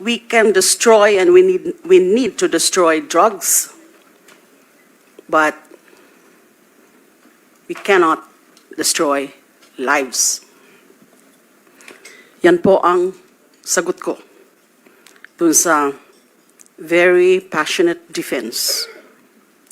we can destroy and we need to destroy drugs, but we cannot destroy lives. Yan po ang sagot ko dun sa very passionate defense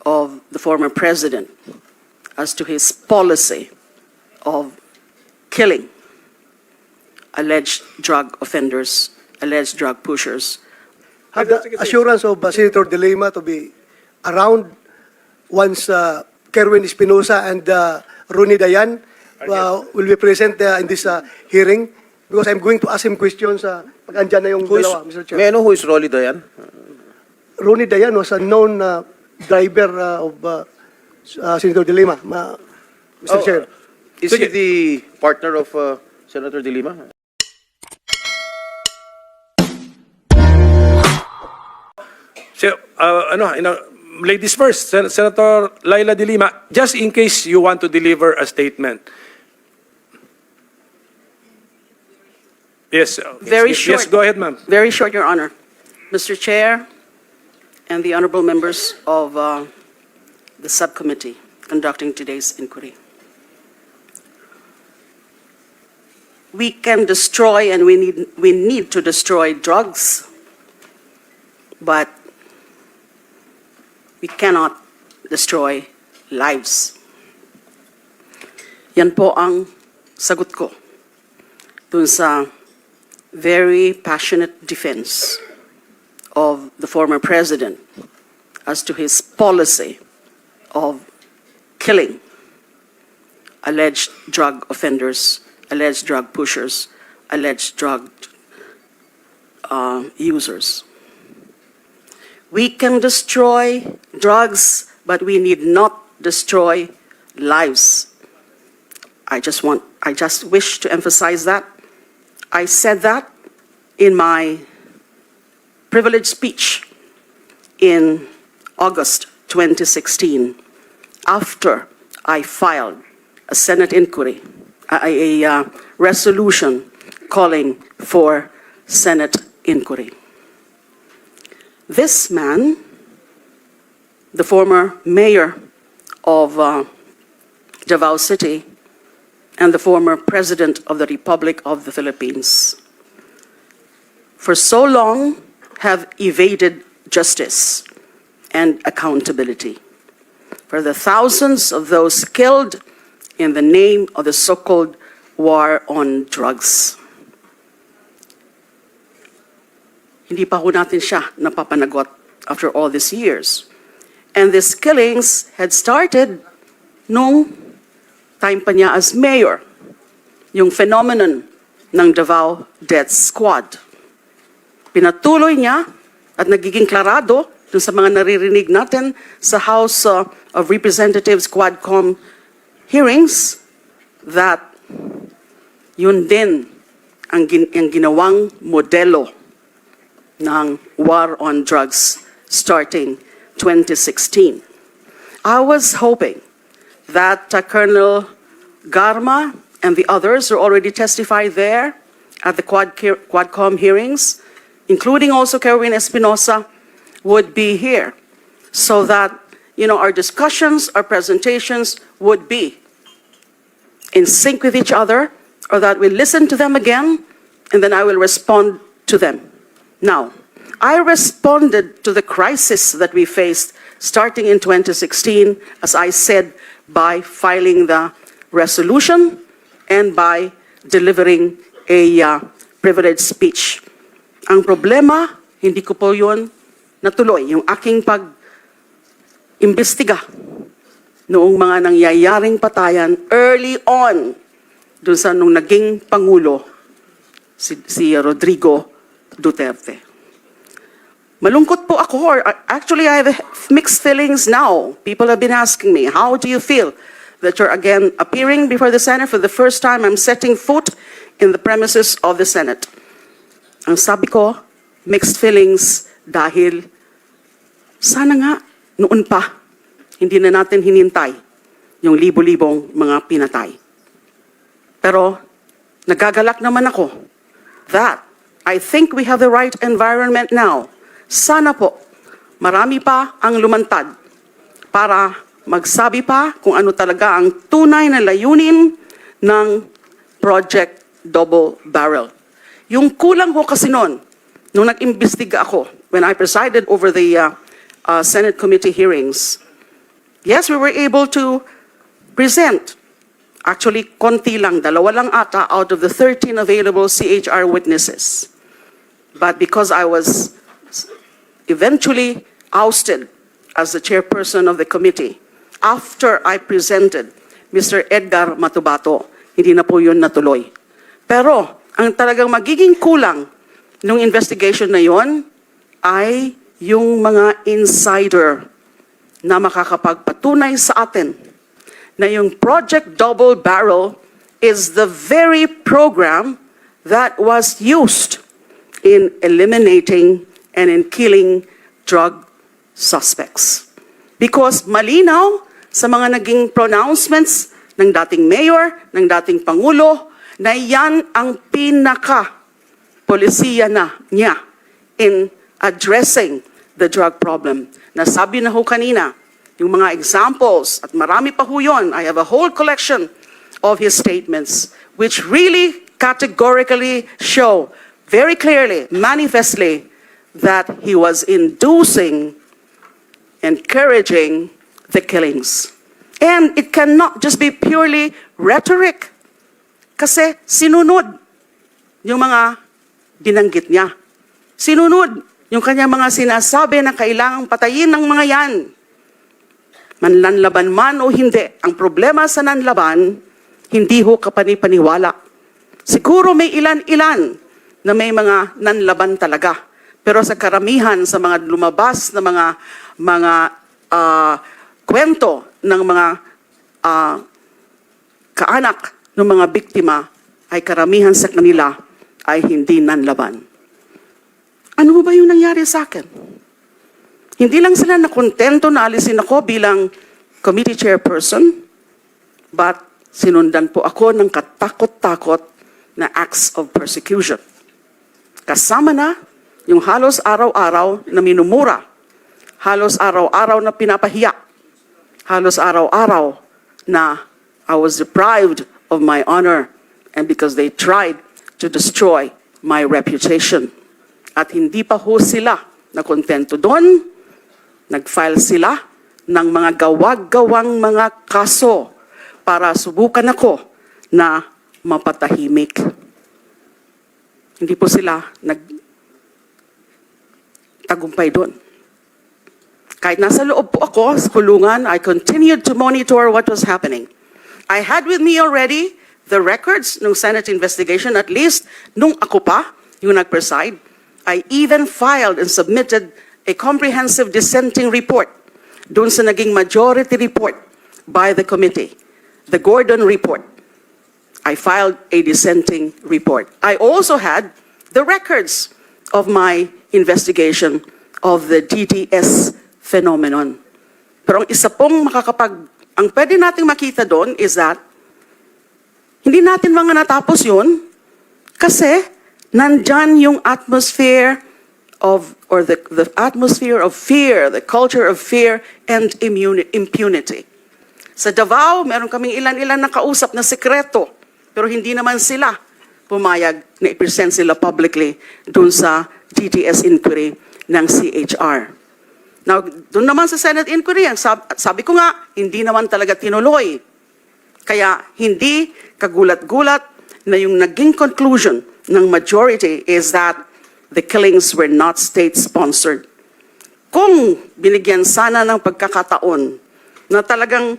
of the former president as to his policy of killing alleged drug offenders, alleged drug pushers. Have the assurance of Senator De Lima to be around once Kerwin Espinosa and Ronnie Dayan will be present in this hearing? Because I'm going to ask him questions pag andyan na yung dalawa, Mr. Chair. May I know who is Rolly Dayan? Ronnie Dayan was a known driver of Senator De Lima, Mr. Chair. Is he the partner of Senator De Lima? So, ladies first, Senator Laila De Lima, just in case you want to deliver a statement. Yes. Very short. Yes, go ahead, ma'am. Very short, Your Honor. Mr. Chair and the honorable members of the subcommittee conducting today's inquiry. We can destroy and we need to destroy drugs, but we cannot destroy lives. Yan po ang sagot ko dun sa very passionate defense of the former president as to his policy of killing alleged drug offenders, alleged drug pushers, alleged drug users. We can destroy drugs, but we need not destroy lives. I just wish to emphasize that. I said that in my privileged speech in August 2016, after I filed a Senate inquiry, a resolution calling for Senate inquiry. This man, the former mayor of Davao City and the former president of the Republic of the Philippines, for so long have evaded justice and accountability for the thousands of those killed in the name of the so-called war on drugs. Hindi pa ho natin siya napapanagot after all these years. And these killings had started nung time pa niya as mayor, yung phenomenon ng Davao Death Squad. Pinatuloy niya at nagiging klarado dun sa mga naririnig natin sa House of Representatives Quadcom hearings that yun din ang ginawang modelo ng war on drugs starting 2016. I was hoping that Colonel Garma and the others who already testified there at the Quadcom hearings, including also Kerwin Espinosa, would be here so that our discussions, our presentations would be in sync with each other, or that we listen to them again and then I will respond to them. Now, I responded to the crisis that we faced starting in 2016, as I said, by filing the resolution and by delivering a privileged speech. Ang problema, hindi ko po yun natuloy. Yung aking pag-imbestiga noong mga nangyayaring patayan early on dun sa nung naging Pangulo si Rodrigo Duterte. Malungkot po ako, or actually I have mixed feelings now. People have been asking me, how do you feel that you're again appearing before the Senate for the first time? I'm setting foot in the premises of the Senate. Ang sabi ko, mixed feelings dahil sana nga noon pa, hindi na natin hinintay yung libo-libong mga pinatay. Pero nagagalak naman ako that I think we have the right environment now. Sana po, marami pa ang lumantad para magsabi pa kung ano talaga ang tunay na layunin ng Project Double Barrel. Yung kulang ko kasi noon, nung nag-imbestiga ako, when I presided over the Senate committee hearings, yes, we were able to present. Actually, konti lang, dalawa lang ata out of the 13 available CHR witnesses. But because I was eventually ousted as the chairperson of the committee, after I presented Mr. Edgar Matubato, hindi na po yun natuloy. Pero, ang talagang magiging kulang ng investigation na yon ay yung mga insider na makakapagpatunay sa atin na yung Project Double Barrel is the very program that was used in eliminating and in killing drug suspects. Because malinaw sa mga naging pronouncements ng dating mayor, ng dating pangulo, na yan ang pinaka-polisiya na niya in addressing the drug problem. Nasabi na ho kanina, yung mga examples, at marami pa ho yun. I have a whole collection of his statements which really categorically show very clearly, manifestly, that he was inducing, encouraging the killings. And it cannot just be purely rhetoric. Kasi sinunod yung mga binanggit niya. Sinunod yung kanyang mga sinasabi na kailangang patayin ng mga yan. Manlanlaban man o hindi, ang problema sa nanlaban, hindi ho kapanipaniwala. Siguro may ilan-ilan na may mga nanlaban talaga. Pero sa karamihan, sa mga lumabas na mga kwento ng mga kaanak ng mga biktima, ay karamihan sa kanila ay hindi nanlaban. Ano ba yung nangyari sa akin? Hindi lang sila nakontento na alisin ako bilang committee chairperson, but sinundan po ako ng katakot-takot na acts of persecution. Kasama na yung halos araw-araw na minumura, halos araw-araw na pinapahiya, halos araw-araw na I was deprived of my honor and because they tried to destroy my reputation. At hindi pa ho sila nakontento doon, nag-file sila ng mga gawag-gawang mga kaso para subukan ako na mapatahimik. Hindi po sila nagtagumpay doon. Kahit nasa loob po ako sa kulungan, I continued to monitor what was happening. I had with me already the records ng Senate investigation, at least nung ako pa yung nag-preside. I even filed and submitted a comprehensive dissenting report doon sa naging majority report by the committee, the Gordon report. I filed a dissenting report. I also had the records of my investigation of the DDS phenomenon. Pero ang isa pong ang pwede nating makita doon is that hindi natin mga natapos yun kasi nandyan yung atmosphere of, or the atmosphere of fear, the culture of fear and impunity. Sa Davao, meron kaming ilan-ilan na kausap na sekreto, pero hindi naman sila pumayag na i-present sila publicly dun sa DTS inquiry ng CHR. Now, dun naman sa Senate inquiry, sabi ko nga, hindi naman talaga tinuloy. Kaya hindi kagulat-gulat na yung naging conclusion ng majority is that the killings were not state-sponsored. Kung binigyan sana ng pagkakataon na talagang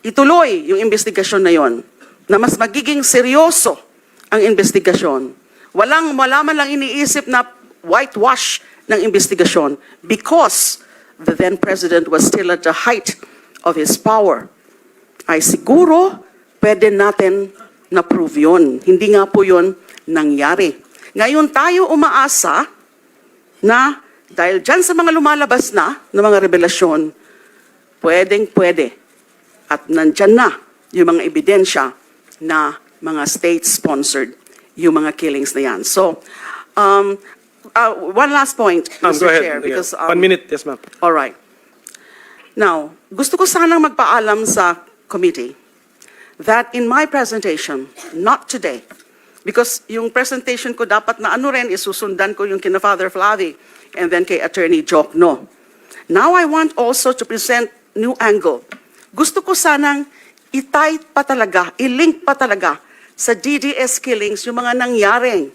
ituloy yung investigasyon na yon, na mas magiging seryoso ang investigasyon, wala man lang iniisip na whitewash ng investigasyon because the then president was still at the height of his power, ay siguro pwede natin na-prove yun. Hindi nga po yun nangyari. Ngayon tayo umaasa na dahil dyan sa mga lumalabas na mga revelasyon, pwedeng-pwede at nandyan na yung mga ebidensya na mga state-sponsored yung mga killings na yan. So, One last point, Ma'am, Mr. go ahead. Chair, because... Yeah. 1 minute, yes, ma'am. All right. Now, gusto ko sanang magpaalam sa committee that in my presentation, not today, because yung presentation ko dapat na ano rin, isusundan ko yung kina Father Flavi and then kay Attorney Jokno. Now I want also to present new angle. Gusto ko sanang i-tie pa talaga, i-link pa talaga sa DDS killings yung mga nangyaring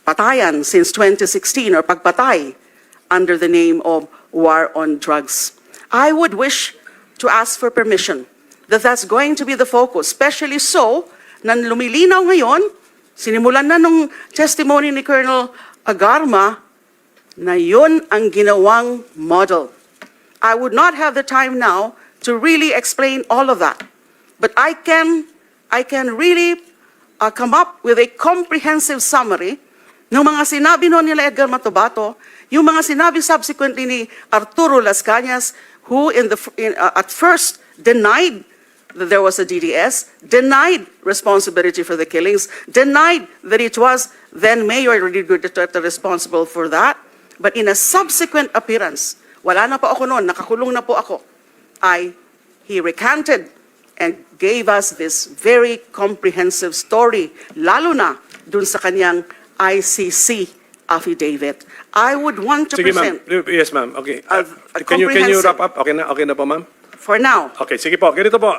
patayan since 2016 or pagpatay under the name of war on drugs. I would wish to ask for permission that that's going to be the focus, especially so na lumilinaw ngayon, sinimulan na nung testimony ni Colonel Agarma na yun ang ginawang model. I would not have the time now to really explain all of that, but I can really come up with a comprehensive summary ng mga sinabi noon nila Edgar Matubato, yung mga sinabi subsequently ni Arturo Las Cañas, who at first denied that there was a DDS, denied responsibility for the killings, denied that it was then Mayor Duterte responsible for that, but in a subsequent appearance, wala na po ako noon, nakakulong na po ako, he recanted and gave us this very comprehensive story, lalo na dun sa kanyang ICC affidavit. I would want to Sige, present ma'am. Yes, ma'am. Okay. a Can you comprehensive- wrap up? Okay na po, ma'am? for now. Okay, sige po. Ganito po.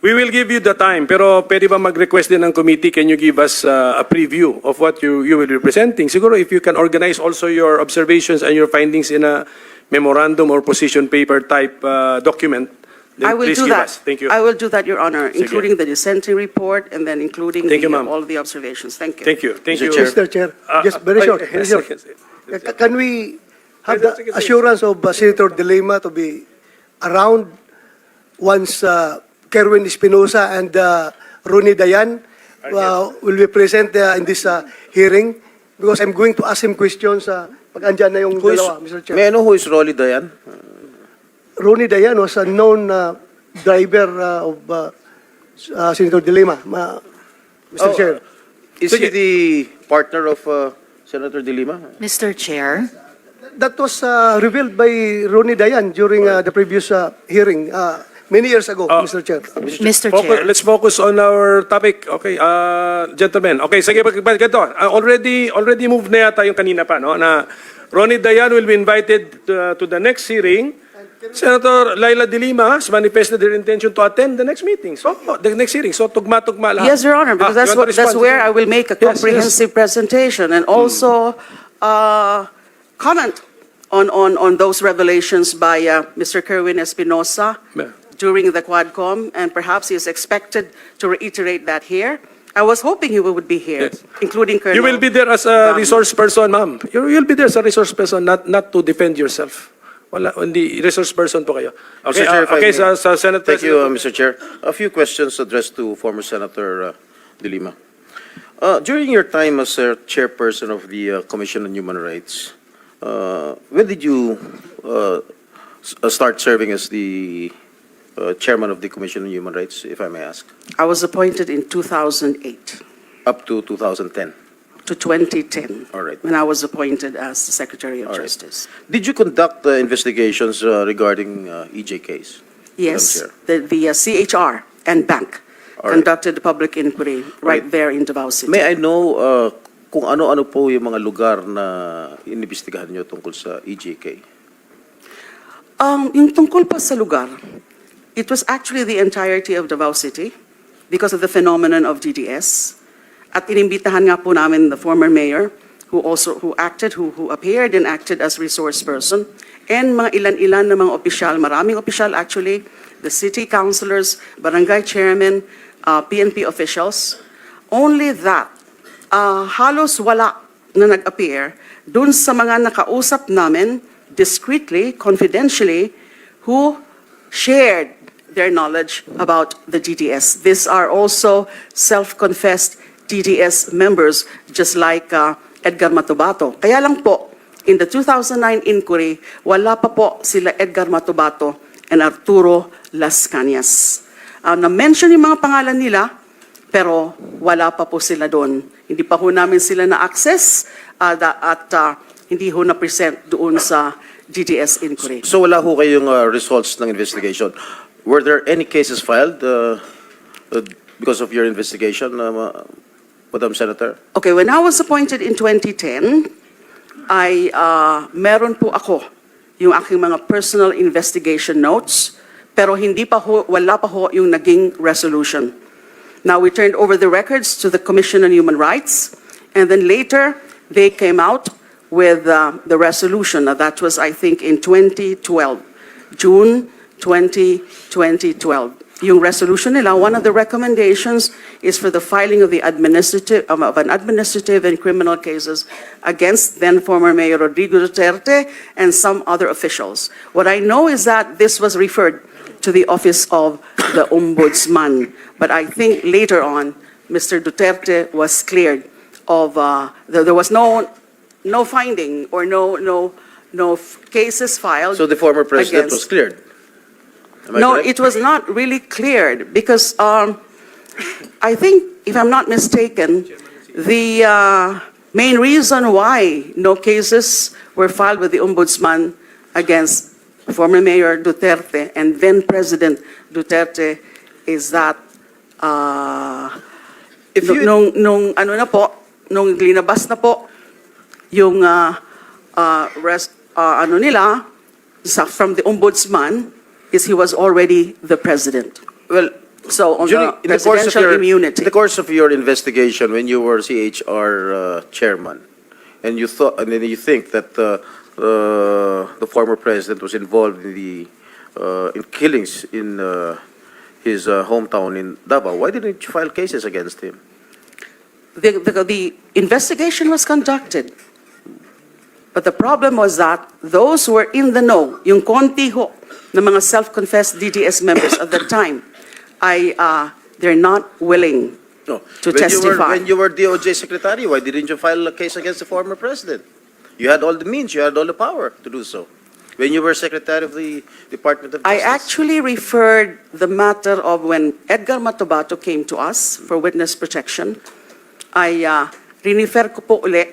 We will give you the time, pero pwede ba mag-request din ng committee, can you give us a preview of what you will be presenting? Siguro if you can organize also your observations and your findings in a memorandum or position paper type document, then I will please do give that. us. Thank you. I will do that, Your Honor, Sige. including the dissenting report and then including Thank you, ma'am. all the observations. Thank you. Thank you. Thank you. Mr. Mr. Chair, just very short. Very yes, short. yes, yes. Can we have Sige, the sige. assurance of Senator De Lima to be around once Kerwin Espinosa and Ronnie Dayan will be present in this hearing? Because I'm going to ask him questions pag andyan na yung dalawa, Mr. Chair. May I know who is Rolly Dayan? Ronnie Dayan was a known driver of Senator De Lima, Mr. Oh, Chair. Is he the partner of Senator De Lima? Mr. Chair, That was revealed by Ronnie Dayan during the previous hearing many years ago, Mr. Chair. Mr. Chair. Let's focus on our topic. Okay, gentlemen. Okay, sige, ganito. Already moved na yata yung kanina pa, no? Na Ronnie Dayan will be invited to the next hearing. Senator Laila De Lima has manifested her intention to attend the next meeting. So, the next hearing. So, tugma-tugma lahat. Yes, Your Honor, because you want to that's respond? where I will make a Yes, comprehensive presentation and also comment on those revelations by Mr. Kerwin Espinosa Yeah. during the Quadcom, and perhaps he is expected to reiterate that here. I was hoping he would be here, Yes. including Colonel. You will be there as a resource person, ma'am. You'll be there as a resource person, not to defend yourself. Wala, hindi resource person po kayo. Okay, Mr. Chair, if I okay, may. sa Senate Thank you, President. Mr. Chair. A few questions addressed to former Senator De Lima. During your time as chairperson of the Commission on Human Rights, when did you start serving as the chairman of the Commission on Human Rights, if I may ask? I was appointed in 2008 Up to 2010. to 2010. All right. When I was appointed as the Secretary of All right. Justice. Did you conduct investigations regarding EJ case? Yes, Madam the CHR and bank All right. conducted the public inquiry right Right. there in Davao City. May I know kung ano-ano po yung mga lugar na inimbestigahan nyo tungkol sa EJK? Yung tungkol pa sa lugar, it was actually the entirety of Davao City because of the phenomenon of DDS. At inimbitahan nga po namin the former mayor who appeared and acted as resource person, and mga ilan-ilan na mga opisyal, maraming opisyal actually, the city councilors, barangay chairman, PNP officials. Only that, halos wala na nag-appear dun sa mga nakausap namin discreetly, confidentially, who shared their knowledge about the DDS. These are also self-confessed DDS members, just like Edgar Matubato. Kaya lang po, in the 2009 inquiry, wala pa po sila Edgar Matubato and Arturo Las Cañas. Na-mention yung mga pangalan nila, pero wala pa po sila doon. Hindi pa ho namin sila na-access at hindi ho na-present doon sa DDS inquiry. So wala ho kayong results ng investigation. Were there any cases filed because of your investigation, Madam Senator? Okay, when I was appointed in 2010, meron po ako yung aking mga personal investigation notes, pero wala pa ho yung naging resolution. Now, we turned over the records to the Commission on Human Rights, and then later, they came out with the resolution. Now, that was, I think, in 2012, June 2012. Yung resolution nila, one of the recommendations is for the filing of an administrative and criminal cases against then former Mayor Rodrigo Duterte and some other officials. What I know is that this was referred to the office of the Ombudsman, but I think later on, Mr. Duterte was cleared of, there was no finding or no cases filed. So the former president was cleared? Am I No, correct? it was not really cleared because I think, if I'm not mistaken, the main reason why no cases were filed with the Ombudsman against former Mayor Duterte and then President Duterte is that If you- nung linabas na po yung from the Ombudsman is he was already the president. Well, So on during, the presidential immunity. in the course of your investigation, when you were CHR chairman, and you thought, and then you think that the former president was involved in the in killings in his hometown in Davao, why didn't you file cases against him? The investigation was conducted. But the problem was that those who were in the know, yung konti ho na mga self-confessed DDS members at the time, they're not willing No. to When testify. when you were DOJ secretary, why didn't you file a case against the former president? You had all the means, you had all the power to do so. When you were secretary of the Department of I Justice. actually referred the matter of when Edgar Matobato came to us for witness protection. I rinifer ko po uli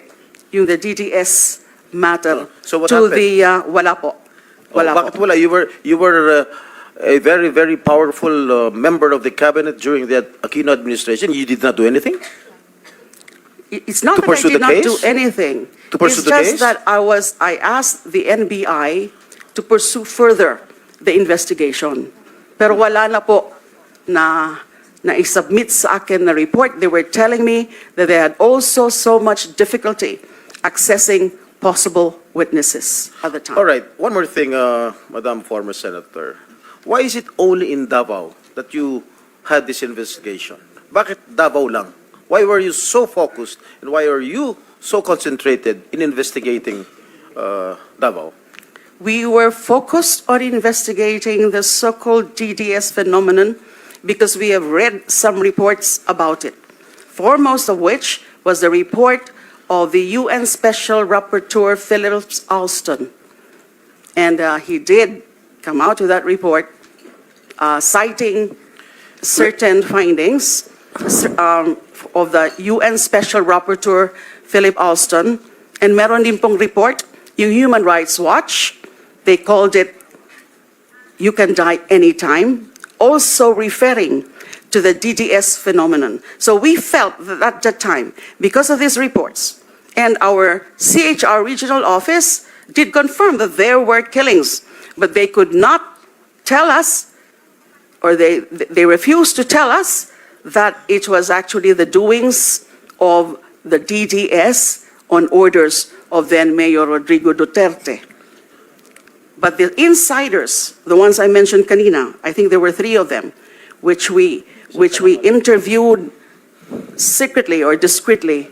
yung the DDS matter So what to happened? the wala po. Wala po. Bakit wala? You were a very, very powerful member of the cabinet during the Aquino administration. You did not do anything? It's not To that I pursue did the not do case? anything. To pursue It's the just case? that I asked the NBI to pursue further the investigation. Pero wala na po na i-submit sa akin na report. They were telling me that they had also so much difficulty accessing possible witnesses at the time. All right, one more thing, Madam former Senator. Why is it only in Davao that you had this investigation? Bakit Davao lang? Why were you so focused and why are you so concentrated in investigating Davao? We were focused on investigating the so-called DDS phenomenon because we have read some reports about it, foremost of which was the report of the UN Special Rapporteur Philip Alston. And he did come out with that report citing certain findings of the UN Special Rapporteur Philip Alston. And meron din pong report, yung Human Rights Watch, they called it, "You Can Die Anytime," also referring to the DDS phenomenon. So we felt that at that time, because of these reports, and our CHR regional office did confirm that there were killings, but they could not tell us, or they refused to tell us that it was actually the doings of the DDS on orders of then Mayor Rodrigo Duterte. But the insiders, the ones I mentioned kanina, I think there were 3 of them, which we interviewed secretly or discreetly,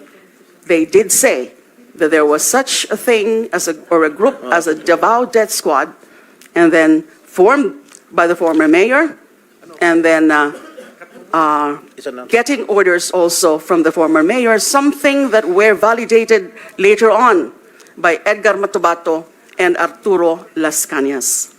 they did say that there was such a thing as a group as a Davao Death Squad, and then formed by the former mayor, and then getting orders also from the former mayor, something that were validated later on by Edgar Matobato and Arturo Las Cañas.